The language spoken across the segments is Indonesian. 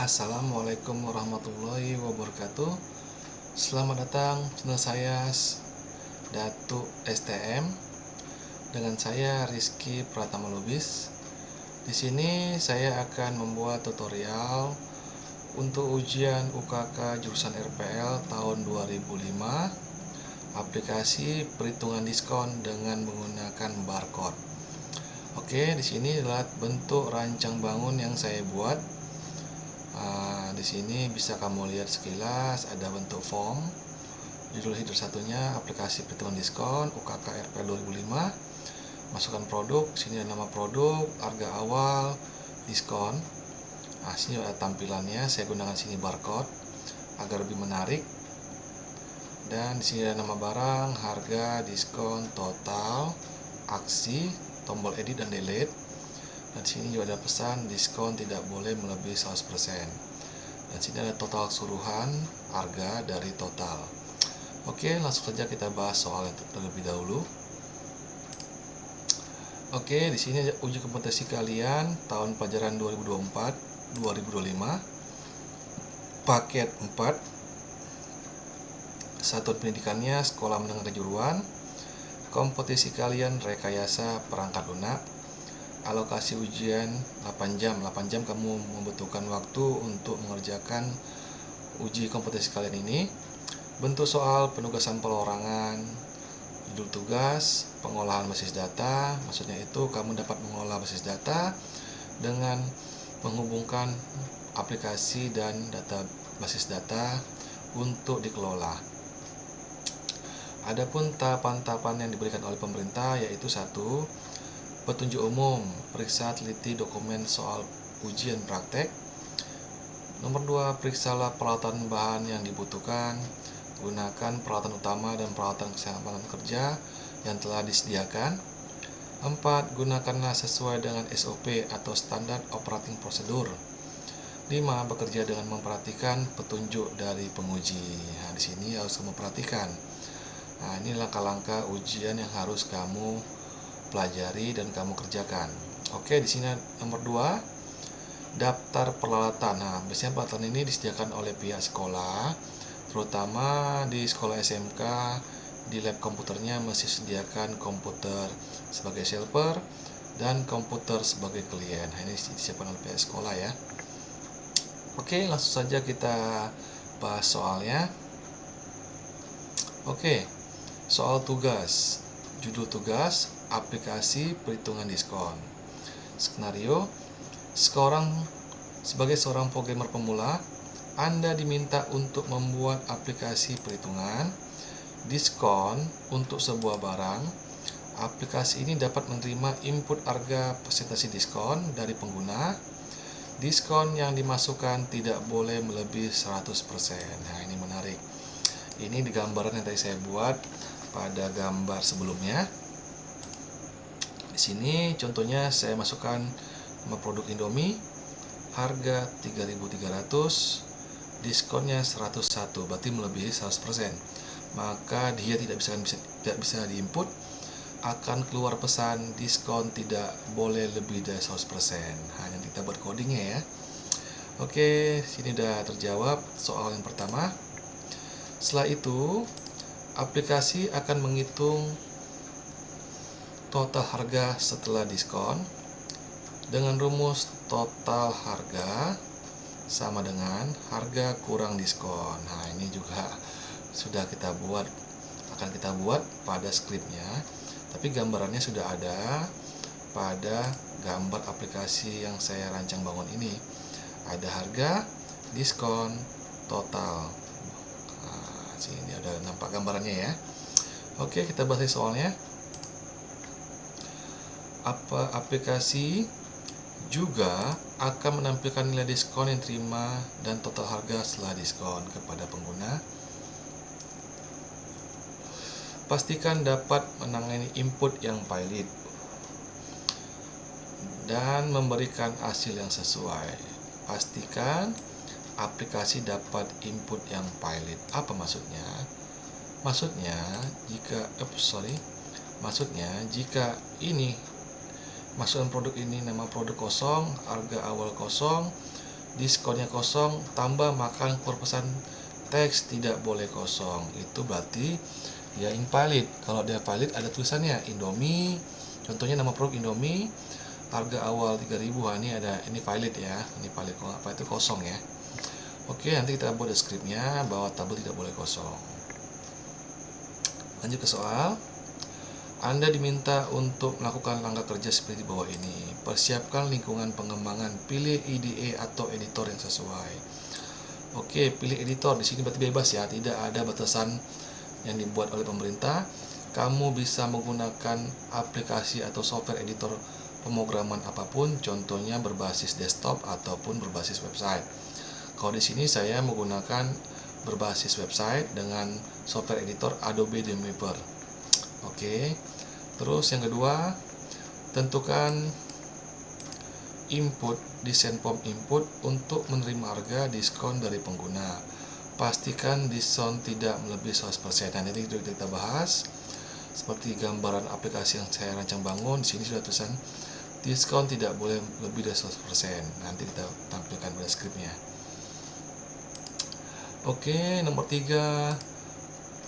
Assalamualaikum warahmatullahi wabarakatuh. Selamat datang channel saya Datuk STM. Dengan saya Rizky Pratama Lubis. Di sini saya akan membuat tutorial untuk ujian UKK jurusan RPL tahun 2005, aplikasi perhitungan diskon dengan menggunakan barcode. Oke, di sini adalah bentuk rancang bangun yang saya buat. Di sini bisa kamu lihat sekilas ada bentuk form. Judul header satunya aplikasi perhitungan diskon UKK RPL 2005. Masukkan produk, sini ada nama produk, harga awal, diskon. Sini ada tampilannya, saya gunakan sini barcode agar lebih menarik. Dan di sini ada nama barang, harga, diskon, total, aksi, tombol edit dan delete. Dan sini juga ada pesan diskon tidak boleh melebihi 100%. Dan sini ada total keseluruhan harga dari total. Oke, langsung saja kita bahas soal itu terlebih dahulu. Oke, di sini uji kompetensi kalian tahun pelajaran 2024-2025, paket 4. Satuan pendidikannya sekolah menengah kejuruan. Kompetisi kalian rekayasa perangkat lunak. Alokasi ujian 8 jam. 8 jam kamu membutuhkan waktu untuk mengerjakan uji kompetensi kalian ini. Bentuk soal penugasan perorangan. Judul tugas pengolahan basis data. Maksudnya itu kamu dapat mengolah basis data dengan menghubungkan aplikasi dan data basis data untuk dikelola. Adapun tahapan-tahapan yang diberikan oleh pemerintah yaitu 1. Petunjuk umum, periksa teliti dokumen soal ujian praktek. Nomor 2, periksalah peralatan bahan yang dibutuhkan. Gunakan peralatan utama dan peralatan keselamatan kerja yang telah disediakan. 4. Gunakanlah sesuai dengan SOP atau standar operating procedure. 5. Bekerja dengan memperhatikan petunjuk dari penguji. Di sini harus kamu perhatikan. Ini langkah-langkah ujian yang harus kamu pelajari dan kamu kerjakan. Oke, di sini nomor 2, daftar peralatan. Biasanya peralatan ini disediakan oleh pihak sekolah, terutama di sekolah SMK. Di lab komputernya masih sediakan komputer sebagai helper dan komputer sebagai klien. Ini disiapkan oleh pihak sekolah ya. Oke, langsung saja kita bahas soalnya. Oke, soal tugas. Judul tugas aplikasi perhitungan diskon. Skenario, sebagai seorang programmer pemula, Anda diminta untuk membuat aplikasi perhitungan diskon untuk sebuah barang. Aplikasi ini dapat menerima input harga persentase diskon dari pengguna. Diskon yang dimasukkan tidak boleh melebihi 100%. Ini menarik. Ini di gambaran yang tadi saya buat pada gambar sebelumnya. Di sini contohnya saya masukkan nama produk Indomie, harga 3.300, diskonnya 101, berarti melebihi 100%. Maka dia tidak bisa diinput, akan keluar pesan diskon tidak boleh lebih dari 100%. Hanya kita buat codingnya ya. Oke, sini udah terjawab soal yang pertama. Setelah itu, aplikasi akan menghitung total harga setelah diskon dengan rumus total harga sama dengan harga kurang diskon. Ini juga akan kita buat pada skripnya, tapi gambarannya sudah ada pada gambar aplikasi yang saya rancang bangun ini. Ada harga, diskon, total. Sini ada nampak gambarannya ya. Oke, kita bahas soalnya. Aplikasi juga akan menampilkan nilai diskon yang terima dan total harga setelah diskon kepada pengguna. Pastikan dapat menangani input yang valid dan memberikan hasil yang sesuai. Pastikan aplikasi dapat input yang valid. Apa maksudnya? Maksudnya jika ini masukkan produk ini nama produk kosong, harga awal kosong, diskonnya kosong, tambah makan keluar pesan teks tidak boleh kosong. Itu berarti ya invalid. Kalau dia valid ada tulisannya Indomie, contohnya nama produk Indomie, harga awal 3.000. Ini valid ya, ini valid. Kalau apa itu kosong ya. Oke, nanti kita buat scriptnya bahwa tabel tidak boleh kosong. Lanjut ke soal. Anda diminta untuk melakukan langkah kerja seperti di bawah ini. Persiapkan lingkungan pengembangan, pilih IDE atau editor yang sesuai. Oke, pilih editor. Di sini berarti bebas ya, tidak ada batasan yang dibuat oleh pemerintah. Kamu bisa menggunakan aplikasi atau software editor pemrograman apapun, contohnya berbasis desktop ataupun berbasis website. Kalau di sini saya menggunakan berbasis website dengan software editor Adobe Dreamweaver. Oke. Terus yang kedua, tentukan input desain form input untuk menerima harga diskon dari pengguna. Pastikan diskon tidak melebihi 100%. Nah, ini kita bahas seperti gambaran aplikasi yang saya rancang bangun. Di sini sudah tulisan diskon tidak boleh lebih dari 100%. Nanti kita tampilkan pada skripnya. Oke, nomor 3,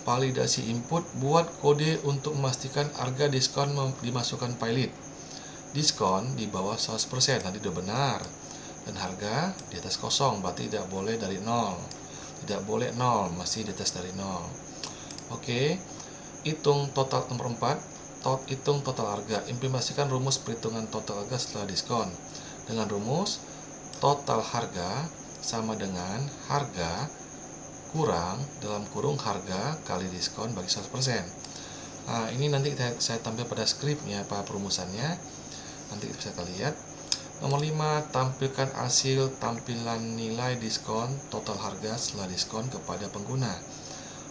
validasi input. Buat kode untuk memastikan harga diskon dimasukkan valid. Diskon di bawah 100%, nanti sudah benar. Dan harga di atas kosong, berarti tidak boleh dari 0. Tidak boleh 0, masih di atas dari 0. Oke, hitung total nomor 4. Hitung total harga. Implementasikan rumus perhitungan total harga setelah diskon. Dengan rumus total harga sama dengan harga kurang dalam kurung harga kali diskon bagi 100%. Nah, ini nanti saya tampil pada skripnya, Pak, perumusannya. Nanti bisa kita lihat. Nomor 5, tampilkan hasil tampilan nilai diskon total harga setelah diskon kepada pengguna.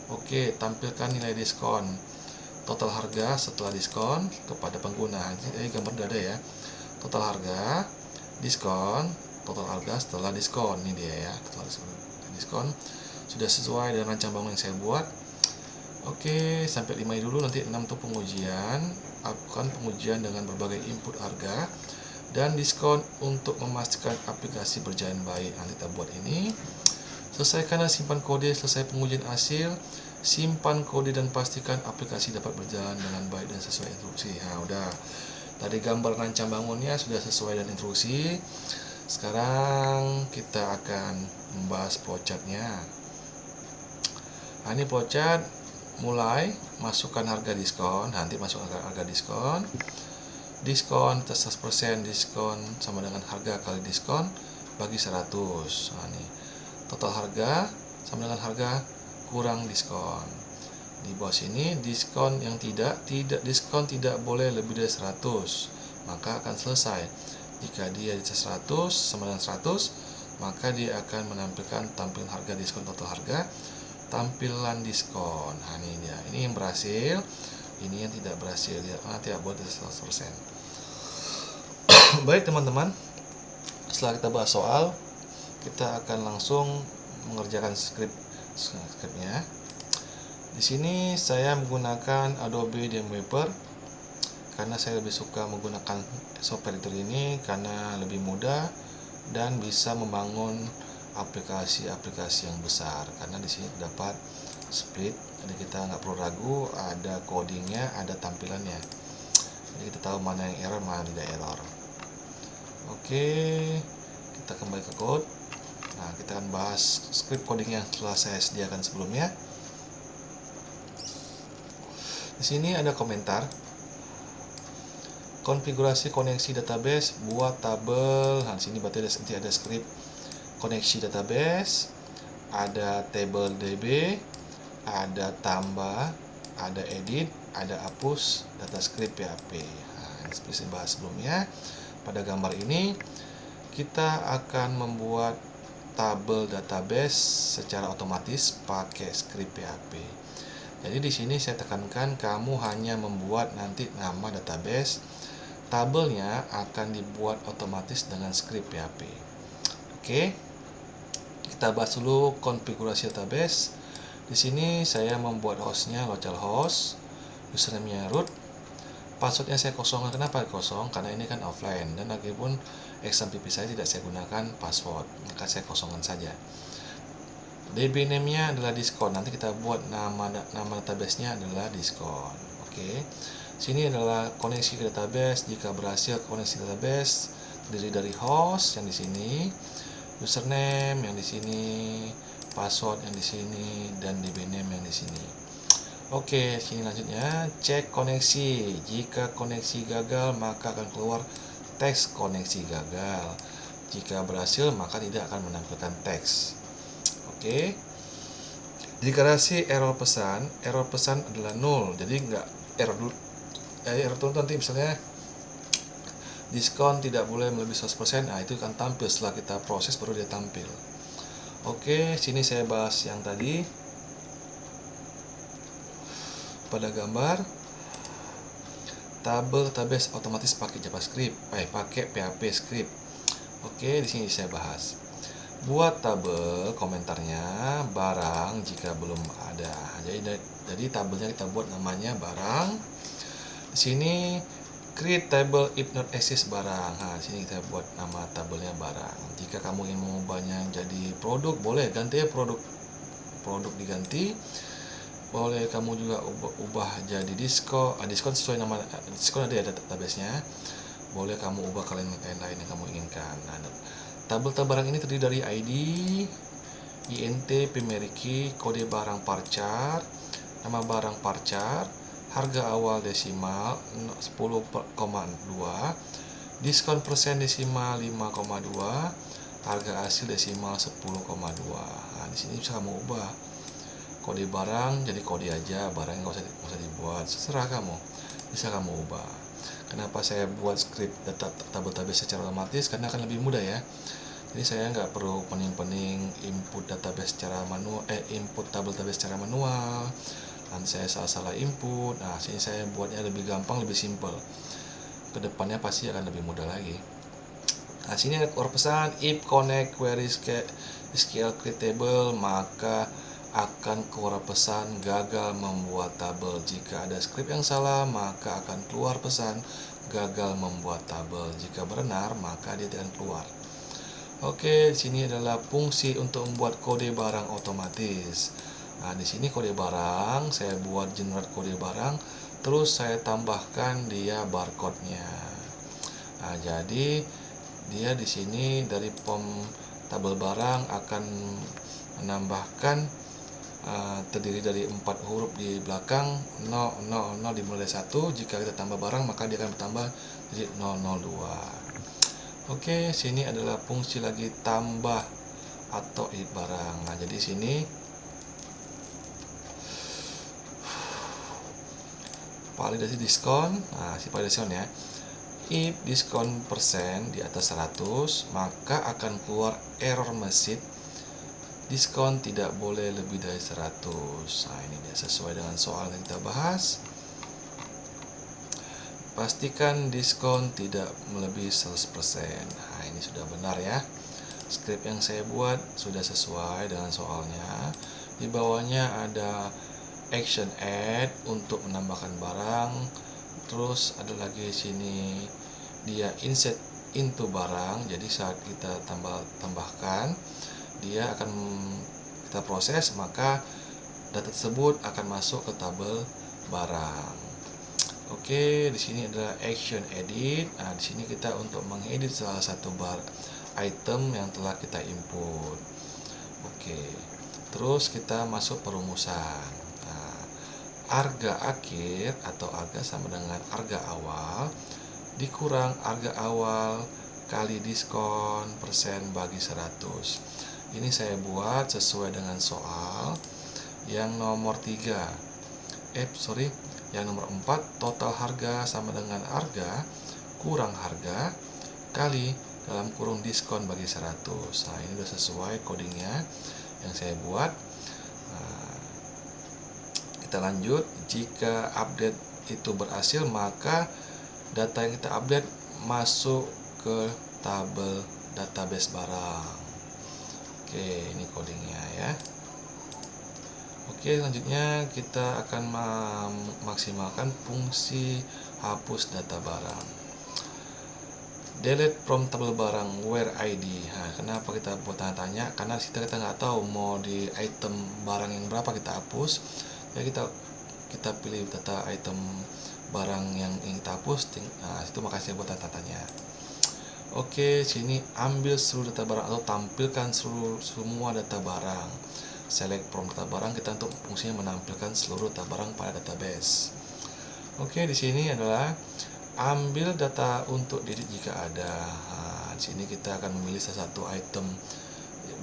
Oke, tampilkan nilai diskon total harga setelah diskon kepada pengguna. Ini gambar udah ada ya. Total harga, diskon, total harga setelah diskon. Ini dia ya, setelah diskon. Sudah sesuai dengan rancang bangun yang saya buat. Oke, sampai 5 dulu. Nanti 6 itu pengujian. Lakukan pengujian dengan berbagai input harga dan diskon untuk memastikan aplikasi berjalan baik. Nanti kita buat ini. Selesaikan dan simpan kode. Selesai pengujian hasil, simpan kode dan pastikan aplikasi dapat berjalan dengan baik dan sesuai instruksi. Nah, udah. Tadi gambar rancang bangunnya sudah sesuai dengan instruksi. Sekarang kita akan membahas flowchart-nya. Nah, ini flowchart. Mulai masukkan harga diskon. Nanti masukkan harga diskon. Diskon 100%, diskon sama dengan harga kali diskon bagi 100. Nah, ini total harga sama dengan harga kurang diskon. Di bawah sini diskon yang tidak diskon tidak boleh lebih dari 100, maka akan selesai. Jika dia di 100 sama dengan 100, maka dia akan menampilkan tampilan harga diskon total harga, tampilan diskon. Nah, ini dia. Ini yang berhasil, ini yang tidak berhasil. Tidak boleh 100%. Baik teman-teman, setelah kita bahas soal, kita akan langsung mengerjakan skripnya. Di sini saya menggunakan Adobe Dreamweaver karena saya lebih suka menggunakan software editor ini karena lebih mudah dan bisa membangun aplikasi-aplikasi yang besar. Karena di sini dapat split, jadi kita nggak perlu ragu, ada codingnya, ada tampilannya. Jadi kita tahu mana yang error, mana tidak error. Oke, kita kembali ke code. Nah, kita akan bahas script coding yang telah saya sediakan sebelumnya. Di sini ada komentar. Konfigurasi koneksi database, buat tabel. Nah, di sini berarti nanti ada script koneksi database, ada table DB, ada tambah, ada edit, ada hapus, data script PHP. Nah, ini seperti saya bahas sebelumnya. Pada gambar ini kita akan membuat tabel database secara otomatis pakai script PHP. Jadi di sini saya tekankan kamu hanya membuat nanti nama database, tabelnya akan dibuat otomatis dengan script PHP. Oke, kita bahas dulu konfigurasi database. Di sini saya membuat hostnya localhost, username-nya root, passwordnya saya kosong. Kenapa kosong? Karena ini kan offline, dan lagi pun XMPP saya tidak saya gunakan password, maka saya kosongkan saja. DB name-nya adalah diskon. Nanti kita buat nama database-nya adalah diskon. Oke. Sini adalah koneksi ke database. Jika berhasil koneksi ke database, terdiri dari host yang di sini, username yang di sini, password yang di sini, dan DB name yang di sini. Oke, sini lanjutnya cek koneksi. Jika koneksi gagal, maka akan keluar teks koneksi gagal. Jika berhasil, maka tidak akan menampilkan teks. Oke. Jika hasil error pesan adalah 0. Jadi enggak error dulu nanti misalnya diskon tidak boleh melebihi 100%. Nah, itu akan tampil setelah kita proses baru dia tampil. Oke, sini saya bahas yang tadi. Pada gambar tabel database otomatis pakai JavaScript, pakai PHP script. Oke, di sini saya bahas. Buat tabel komentarnya barang jika belum ada. Jadi tabelnya kita buat namanya barang. Di sini create table if not exist barang. Nah, di sini kita buat nama tabelnya barang. Jika kamu ingin mengubahnya jadi produk, boleh ganti ya produk diganti. Boleh kamu juga ubah jadi diskon. Diskon sesuai nama diskon ada ya database-nya. Boleh kamu ubah kalian lain yang kamu inginkan. Nah, tabel barang ini terdiri dari ID, INT, primary key, kode barang parchar, nama barang parchar, harga awal desimal 10,2, diskon persen desimal 5,2, harga hasil desimal 10,2. Nah, di sini bisa kamu ubah. Kode barang jadi kode aja, barangnya nggak usah dibuat, terserah kamu, bisa kamu ubah. Kenapa saya buat script tabel database secara otomatis? Karena akan lebih mudah ya. Jadi saya nggak perlu pening-pening input database secara manual, input tabel database secara manual. Dan saya salah input. Nah, sini saya buatnya lebih gampang, lebih simple. Kedepannya pasti akan lebih mudah lagi. Nah, sini ada pesan if connect query SQL create table, maka akan keluar pesan gagal membuat tabel. Jika ada script yang salah, maka akan keluar pesan gagal membuat tabel. Jika benar, maka dia akan keluar. Oke, di sini adalah fungsi untuk membuat kode barang otomatis. Nah, di sini kode barang, saya buat generate kode barang, terus saya tambahkan dia barcode-nya. Nah, jadi dia di sini dari tabel barang akan menambahkan terdiri dari 4 huruf di belakang 000 dimulai 1. Jika kita tambah barang maka dia akan bertambah jadi 002. Oke, sini adalah fungsi lagi tambah atau if barang. Nah, jadi sini validasi diskon. Nah, si validasi ya. If diskon persen di atas 100, maka akan keluar error message diskon tidak boleh lebih dari 100. Nah, ini dia sesuai dengan soal yang kita bahas. Pastikan diskon tidak melebihi 100%. Nah, ini sudah benar ya. Script yang saya buat sudah sesuai dengan soalnya. Di bawahnya ada action add untuk menambahkan barang. Terus ada lagi di sini dia insert into barang. Jadi saat kita tambahkan, dia akan kita proses, maka data tersebut akan masuk ke tabel barang. Oke, di sini ada action edit. Nah, di sini kita untuk mengedit salah satu item yang telah kita input. Oke, terus kita masuk perumusan. Nah, harga akhir atau harga sama dengan harga awal dikurang harga awal kali diskon persen bagi 100. Ini saya buat sesuai dengan soal yang nomor 3. Yang nomor 4, total harga sama dengan harga kurang harga kali dalam kurung diskon bagi 100. Nah, ini sudah sesuai codingnya yang saya buat. Nah, kita lanjut. Jika update itu berhasil, maka data yang kita update masuk ke tabel database barang. Oke, ini codingnya ya. Oke, selanjutnya kita akan memaksimalkan fungsi hapus data barang. delete from tabel barang where ID. Nah, kenapa kita buat tanda tanya? Karena kita nggak tahu mau di item barang yang berapa kita hapus. Ya kita pilih data item barang yang ingin kita hapus. Nah, itu makanya saya buat tanda tanya. Oke, sini ambil seluruh data barang atau tampilkan semua data barang. Select from data barang, kita untuk fungsinya menampilkan seluruh data barang pada database. Oke, di sini adalah ambil data untuk edit jika ada. Nah, di sini kita akan memilih salah satu item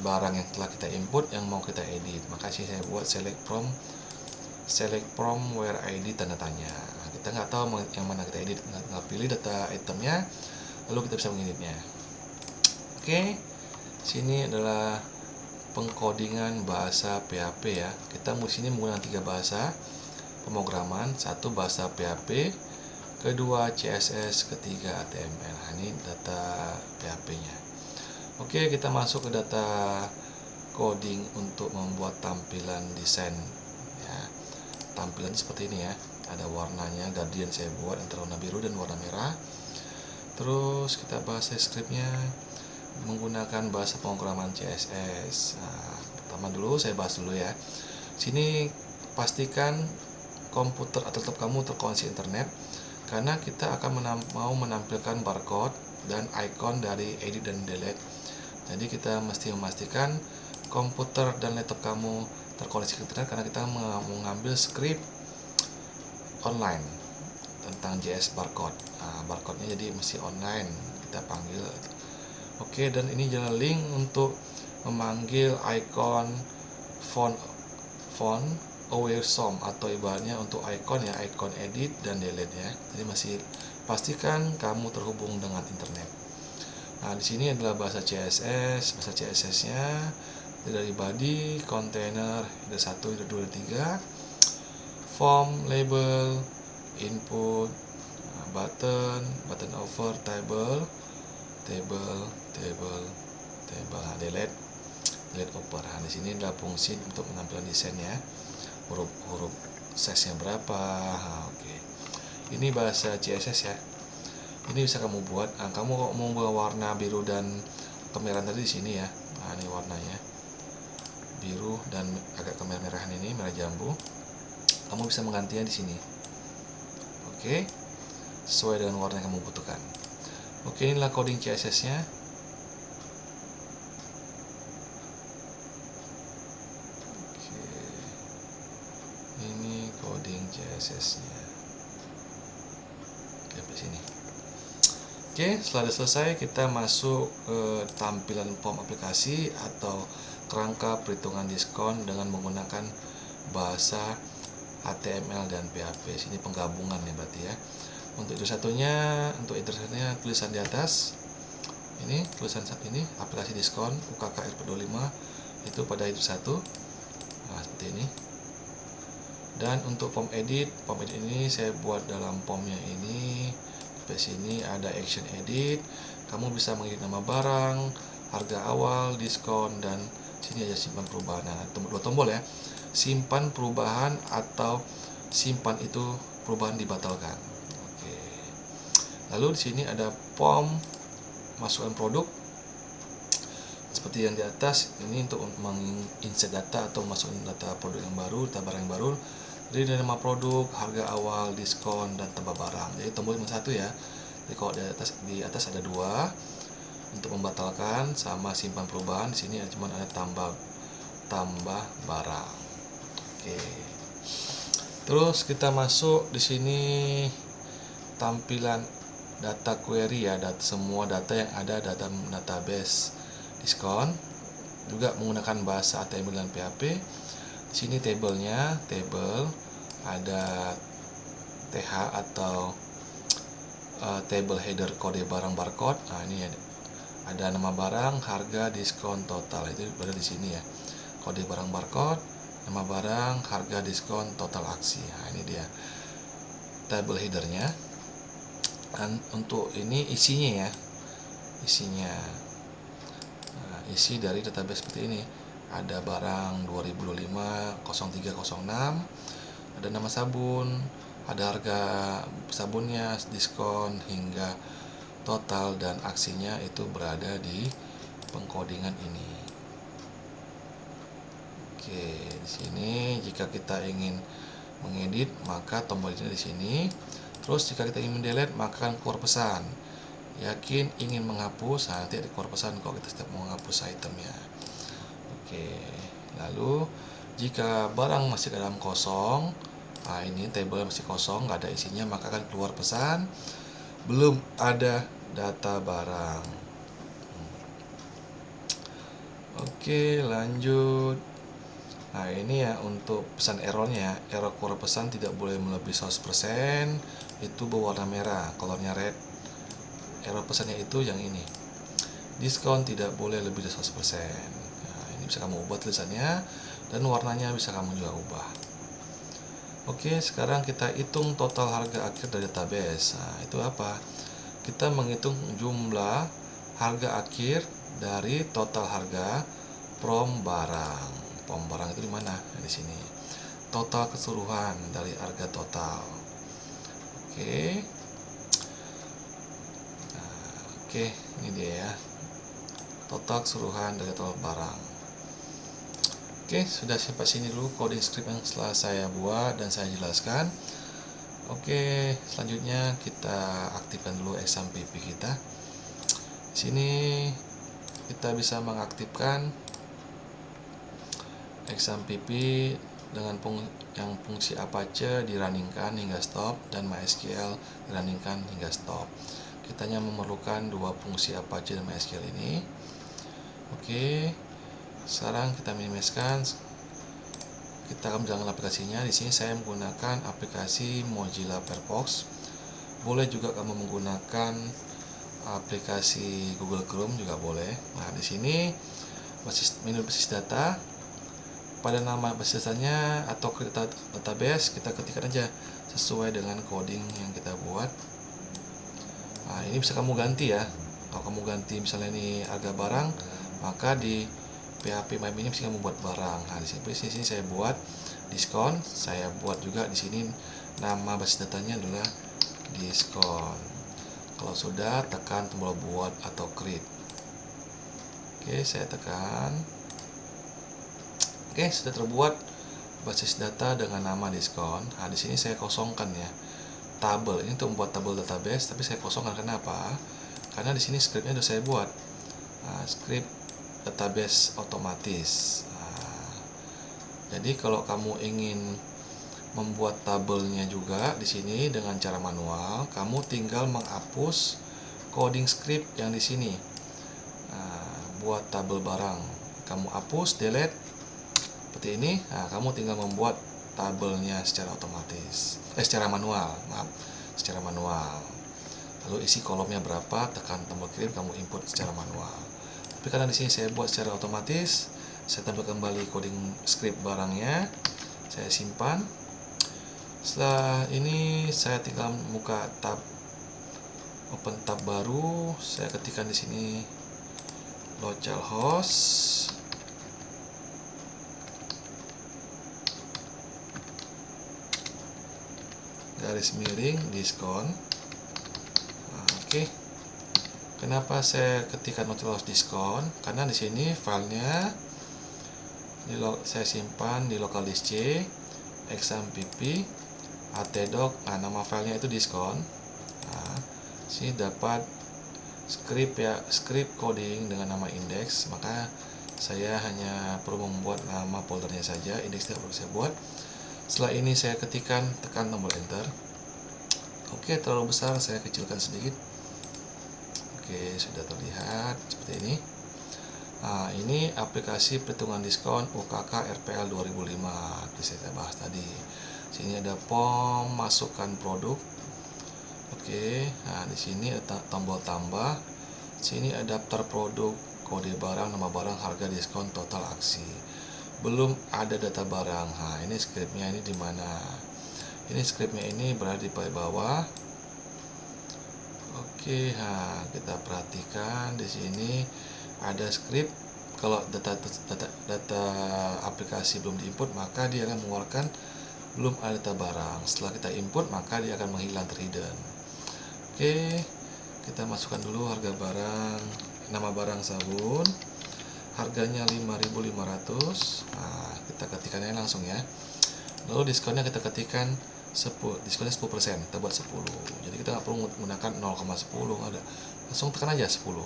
barang yang telah kita input yang mau kita edit. Maka sini saya buat select from where ID tanda tanya. Nah, kita nggak tahu yang mana kita edit, nggak pilih data itemnya, lalu kita bisa mengeditnya. Oke, sini adalah pengkodingan bahasa PHP ya. Kita sini menggunakan 3 bahasa pemrograman, satu bahasa PHP, kedua CSS, ketiga HTML. Nah, ini data PHP-nya. Oke, kita masuk ke data coding untuk membuat tampilan desain ya. Tampilan seperti ini ya. Ada warnanya, gradient saya buat antara warna biru dan warna merah. Terus kita bahas scriptnya menggunakan bahasa pemrograman CSS. Nah, pertama dulu saya bahas dulu ya. Sini pastikan komputer atau laptop kamu terkoneksi internet, karena kita akan mau menampilkan barcode dan icon dari edit dan delete. Jadi kita mesti memastikan komputer dan laptop kamu terkoneksi ke internet, karena kita mengambil script online tentang JS barcode. Nah, barcode-nya jadi mesti online kita panggil. Oke, dan ini adalah link untuk memanggil icon font aware sum, atau ibaratnya untuk icon ya, icon edit dan delete ya. Jadi masih pastikan kamu terhubung dengan internet. Nah, di sini adalah bahasa CSS. Bahasa CSS-nya dari body, container, ada 1, ada 2, ada 3, form, label, input, button over, table, nah, delete over. Nah, di sini adalah fungsi untuk menampilkan desainnya, huruf size-nya berapa. Nah, oke. Ini bahasa CSS ya. Ini bisa kamu buat. Nah, kamu mau buat warna biru dan kemerahan tadi di sini ya. Nah, ini warnanya biru dan agak kemerahan ini, merah jambu. Kamu bisa menggantinya di sini. Oke, sesuai dengan warna yang kamu butuhkan. Oke, inilah coding CSS-nya. Oke, ini coding CSS-nya. Oke, sampai sini. Oke, setelah selesai kita masuk ke tampilan form aplikasi atau kerangka perhitungan diskon dengan menggunakan bahasa HTML dan PHP. Sini penggabungan ya berarti ya. Untuk satunya tulisan di atas. Ini tulisan saat ini aplikasi diskon UKK RP25 itu pada itu 1. Nah, seperti ini. Dan untuk form edit ini saya buat dalam formnya ini. Di sini ada action edit. Kamu bisa mengedit nama barang, harga awal, diskon, dan sini ada simpan perubahan. Nah, dua tombol ya. Simpan perubahan atau simpan itu perubahan dibatalkan. Oke. Lalu di sini ada form masukkan produk. Seperti yang di atas, ini untuk menginsert data atau masukkan data produk yang baru, data barang yang baru. Jadi ada nama produk, harga awal, diskon, dan tambah barang. Jadi tombol cuma 1 ya. Jadi kalau di atas ada 2 untuk membatalkan, sama simpan perubahan. Di sini cuma ada tambah barang. Oke. Terus kita masuk di sini tampilan data query ya, semua data yang ada dalam database diskon, juga menggunakan bahasa HTML dan PHP. Di sini tabelnya, ada TH atau table header kode barang barcode. Nah, ini ada nama barang, harga, diskon, total, itu berada di sini ya. Kode barang barcode, nama barang, harga, diskon, total aksi. Nah, ini dia table headernya. Dan untuk ini isinya ya, isi dari database seperti ini. Ada barang 2025 0306, ada nama sabun, ada harga sabunnya, diskon hingga total dan aksinya itu berada di pengkodingan ini. Oke, di sini jika kita ingin mengedit maka tombol ini di sini. Terus jika kita ingin mendelete maka keluar pesan. Yakin ingin menghapus, nanti ada keluar pesan kalau kita setiap mau menghapus itemnya. Oke, lalu jika barang masih dalam kosong, nah ini table masih kosong, nggak ada isinya, maka akan keluar pesan belum ada data barang. Oke, lanjut. Nah ini ya untuk pesan errornya, error keluar pesan tidak boleh melebihi 100%, itu berwarna merah, colornya red. Error pesannya itu yang ini, diskon tidak boleh lebih dari 100%. Nah ini bisa kamu ubah tulisannya, dan warnanya bisa kamu juga ubah. Oke, sekarang kita hitung total harga akhir dari database. Nah itu apa? Kita menghitung jumlah harga akhir dari total harga from barang. From barang itu di mana? Nah, di sini. Total keseluruhan dari harga total. Oke. Nah, oke, ini dia ya. Total keseluruhan dari total barang. Oke, sudah sampai sini dulu coding script yang setelah saya buat dan saya jelaskan. Oke, selanjutnya kita aktifkan dulu XAMPP kita. Di sini kita bisa mengaktifkan XAMPP dengan yang fungsi Apache dirunningkan hingga stop dan MySQL dirunningkan hingga stop. Kita hanya memerlukan dua fungsi Apache dan MySQL ini. Oke, sekarang kita minimizkan. Kita akan menjalankan aplikasinya. Di sini saya menggunakan aplikasi Mozilla Firefox. Boleh juga kamu menggunakan aplikasi Google Chrome juga boleh. Nah, di sini menu basis data, pada nama basis datanya atau database kita ketikkan aja sesuai dengan coding yang kita buat. Nah, ini bisa kamu ganti ya. Kalau kamu ganti misalnya ini harga barang, maka di PHP My ini bisa kamu buat barang. Nah, di sini saya buat diskon. Saya buat juga di sini nama basis datanya adalah diskon. Kalau sudah, tekan tombol buat atau create. Oke, saya tekan. Oke, sudah terbuat basis data dengan nama diskon. Nah, di sini saya kosongkan ya. Tabel ini untuk membuat tabel database, tapi saya kosongkan. Kenapa? Karena di sini scriptnya sudah saya buat. Nah, script database otomatis. Nah, jadi kalau kamu ingin membuat tabelnya juga di sini dengan cara manual, kamu tinggal menghapus coding script yang di sini. Nah, buat tabel barang, kamu hapus, delete seperti ini. Nah, kamu tinggal membuat tabelnya secara otomatis, secara manual, maaf, secara manual. Lalu isi kolomnya berapa, tekan tombol kirim, kamu import secara manual. Tapi karena di sini saya buat secara otomatis, saya tampilkan kembali coding script barangnya, saya simpan. Setelah ini saya tinggal buka tab, open tab baru, saya ketikkan di sini localhost garis miring diskon. Nah, oke. Kenapa saya ketikkan localhost diskon? Karena di sini filenya saya simpan di local disk C, XAMPP, atdoc. Nah, nama filenya itu diskon. Nah, sini dapat script ya, script coding dengan nama index. Maka saya hanya perlu membuat nama foldernya saja, index tidak perlu saya buat. Setelah ini saya ketikkan, tekan tombol enter. Oke, terlalu besar, saya kecilkan sedikit. Oke, sudah terlihat seperti ini. Nah, ini aplikasi perhitungan diskon UKK RPL 2005 yang saya bahas tadi. Sini ada form masukkan produk. Oke, nah di sini ada tombol tambah. Sini ada daftar produk, kode barang, nama barang, harga, diskon, total aksi. Belum ada data barang. Nah, ini scriptnya ini di mana? Ini scriptnya ini berada di bawah. Oke, nah kita perhatikan di sini ada script. Kalau data aplikasi belum diinput, maka dia akan mengeluarkan belum ada data barang. Setelah kita input, maka dia akan menghilang terhidden. Oke, kita masukkan dulu harga barang, nama barang sabun, harganya 5.500. Nah, kita ketikkannya langsung ya. Lalu diskonnya kita ketikkan 10, diskonnya 10%, kita buat 10. Jadi kita nggak perlu menggunakan 0,10, nggak ada. Langsung tekan aja 10.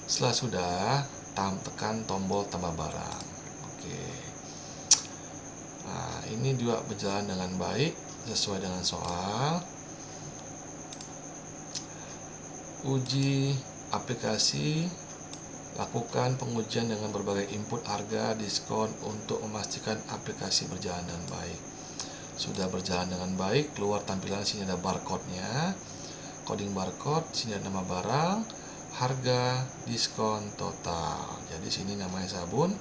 Setelah sudah, tekan tombol tambah barang. Oke. Nah, ini juga berjalan dengan baik sesuai dengan soal. Uji aplikasi, lakukan pengujian dengan berbagai input harga diskon untuk memastikan aplikasi berjalan dengan baik. Sudah berjalan dengan baik, keluar tampilan sini ada barcode-nya, coding barcode, sini ada nama barang, harga, diskon, total. Jadi sini namanya sabun,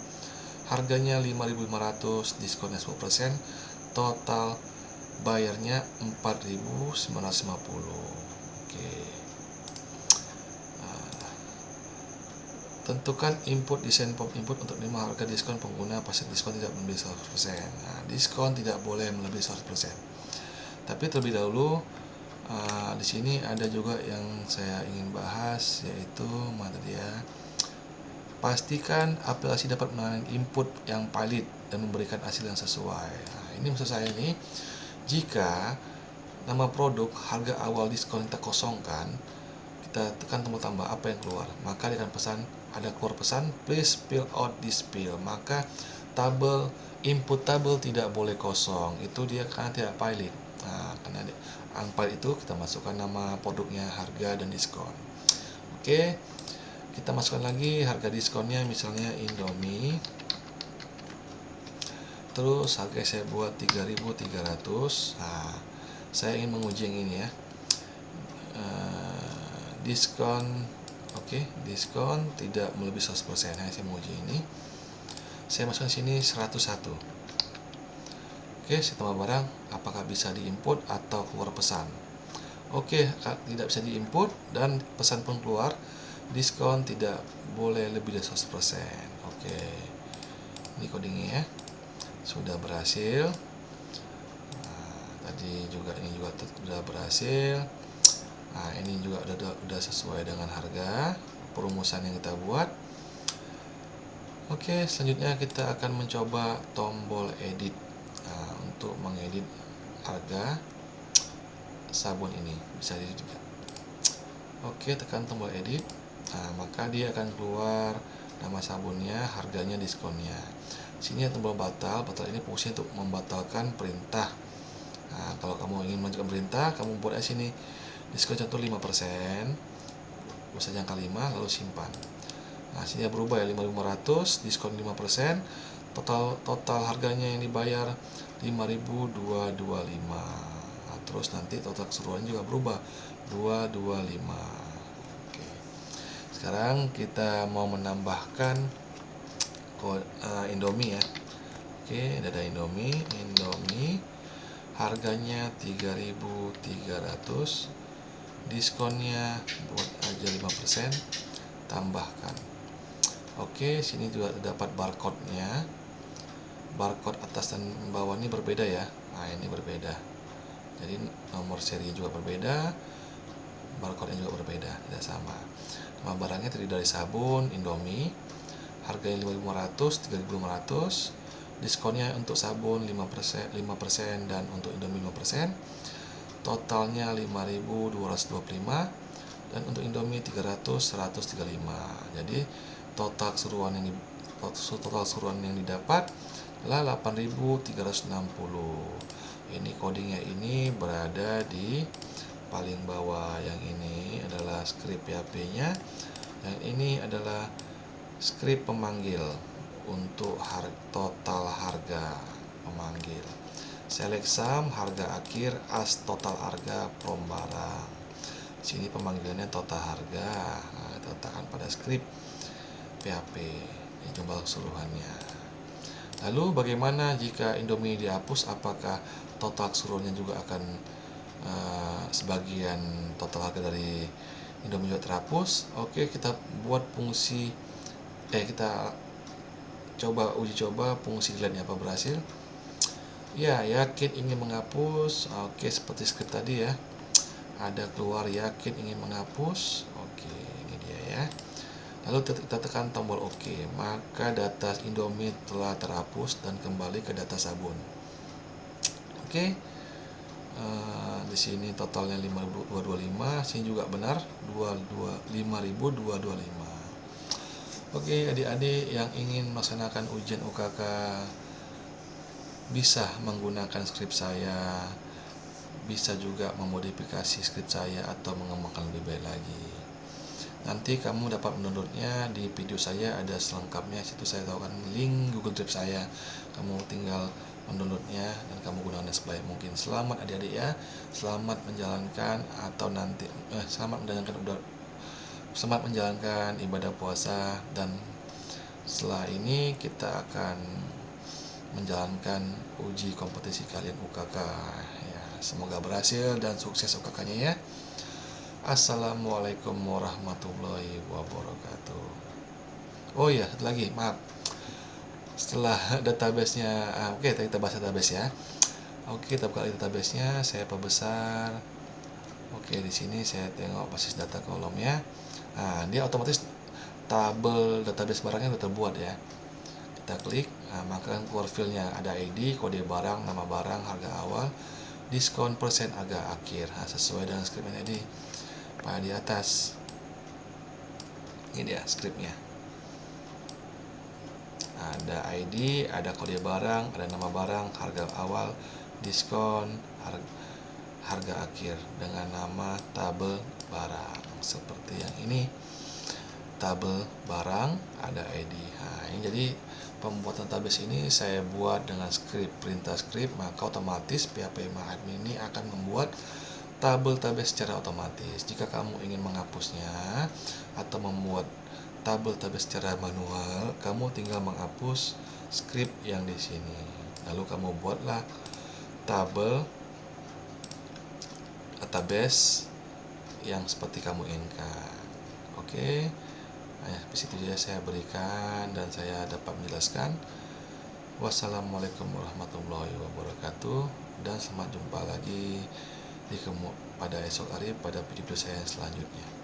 harganya 5.500, diskonnya 10%, total bayarnya 4.950. Oke. Tentukan input desain form input untuk 5 harga diskon pengguna pasien diskon tidak melebihi 100%. Nah, diskon tidak boleh melebihi 100%. Tapi terlebih dahulu di sini ada juga yang saya ingin bahas, yaitu mana dia? Pastikan aplikasi dapat menahan input yang valid dan memberikan hasil yang sesuai. Nah, ini maksud saya ini, jika nama produk harga awal diskon kita kosongkan, kita tekan tombol tambah, apa yang keluar? Maka dia akan pesan, ada keluar pesan please fill out this field. Maka tabel input tabel tidak boleh kosong, itu dia karena tidak valid. Nah, karena yang valid itu kita masukkan nama produknya, harga, dan diskon. Oke, kita masukkan lagi harga diskonnya, misalnya Indomie. Terus harga saya buat 3.300. Nah, saya ingin menguji yang ini ya. Diskon, oke, diskon tidak melebihi 100%. Nah, saya menguji ini, saya masukkan sini 101. Oke, saya tambah barang, apakah bisa diinput atau keluar pesan? Oke, tidak bisa diinput dan pesan pun keluar, diskon tidak boleh lebih dari 100%. Oke, ini codingnya ya, sudah berhasil. Nah, tadi juga ini juga sudah berhasil. Nah, ini juga udah sesuai dengan harga perumusan yang kita buat. Oke, selanjutnya kita akan mencoba tombol edit. Nah, untuk mengedit harga sabun ini bisa edit juga. Oke, tekan tombol edit. Nah, maka dia akan keluar nama sabunnya, harganya, diskonnya. Sini tombol batal. Batal ini fungsinya untuk membatalkan perintah. Nah, kalau kamu ingin menunjukkan perintah, kamu buat di sini diskon contoh 5%, bisa jangka 5, lalu simpan. Nah, sini berubah ya, 5.500, diskon 5%, total harganya yang dibayar 5.225. Nah, terus nanti total keseluruhan juga berubah 225. Oke. Sekarang kita mau menambahkan Indomie ya. Oke, ada Indomie, harganya 3.300, diskonnya buat aja 5%, tambahkan. Oke, sini juga terdapat barcode-nya. Barcode atas dan bawah ini berbeda ya. Nah, ini berbeda. Jadi nomor seri juga berbeda, barcode-nya juga berbeda, tidak sama. Nama barangnya terdiri dari sabun Indomie, harganya 5.500, 3.500, diskonnya untuk sabun 5%, dan untuk Indomie 5%. Totalnya 5.225, dan untuk Indomie 300, 135. Jadi total keseluruhan yang didapat adalah 8.360. Ini codingnya ini berada di paling bawah. Yang ini adalah script PHP-nya, yang ini adalah script pemanggil untuk total harga pemanggil. Select sum, harga akhir, as total harga from barang. Sini pemanggilannya total harga. Nah, kita letakkan pada script PHP. Ini coba keseluruhannya. Lalu bagaimana jika Indomie dihapus? Apakah total keseluruhannya juga akan sebagian total harga dari Indomie juga terhapus? Oke, kita buat fungsi kita uji coba fungsi delete-nya apa berhasil. Ya, yakin ingin menghapus. Oke, seperti script tadi ya. ada keluar yakin ingin menghapus. Oke, ini dia ya. Lalu kita tekan tombol OK, maka data Indomie telah terhapus dan kembali ke data sabun. Oke, di sini totalnya 5.225, sini juga benar 5.225. Oke, adik-adik yang ingin melaksanakan ujian UKK bisa menggunakan skrip saya, bisa juga memodifikasi skrip saya atau mengembangkan lebih baik lagi. Nanti kamu dapat mendownloadnya di video saya, ada selengkapnya. Situ saya taruhkan link Google Drive saya. Kamu tinggal mendownloadnya dan kamu gunakan sebaik mungkin. Selamat adik-adik ya. Selamat menjalankan selamat menjalankan ibadah puasa, dan setelah ini kita akan menjalankan uji kompetisi kalian UKK ya. Semoga berhasil dan sukses UKK-nya ya. Assalamualaikum warahmatullahi wabarakatuh. Oh ya, satu lagi, maaf. Setelah database-nya, oke, kita bahas database ya. Oke, kita buka database-nya, saya perbesar. Oke, di sini saya tengok basis data kolomnya. Nah, dia otomatis tabel database barangnya sudah terbuat ya. Kita klik, maka keluar filenya, ada ID, kode barang, nama barang, harga awal, diskon persen, harga akhir. Sesuai dengan skrip yang tadi pada di atas. Ini dia skripnya. Ada ID, ada kode barang, ada nama barang, harga awal, diskon, harga akhir dengan nama tabel barang. Seperti yang ini, tabel barang, ada ID. Nah, ini jadi pembuatan database ini saya buat dengan perintah skrip, maka otomatis PHP MyAdmin ini akan membuat tabel database secara otomatis. Jika kamu ingin menghapusnya atau membuat tabel database secara manual, kamu tinggal menghapus skrip yang di sini. Lalu kamu buatlah tabel database yang seperti kamu inginkan. Oke. Nah, di situ saja saya berikan dan saya dapat menjelaskan. Wassalamualaikum warahmatullahi wabarakatuh, dan selamat jumpa lagi pada esok hari pada video saya selanjutnya.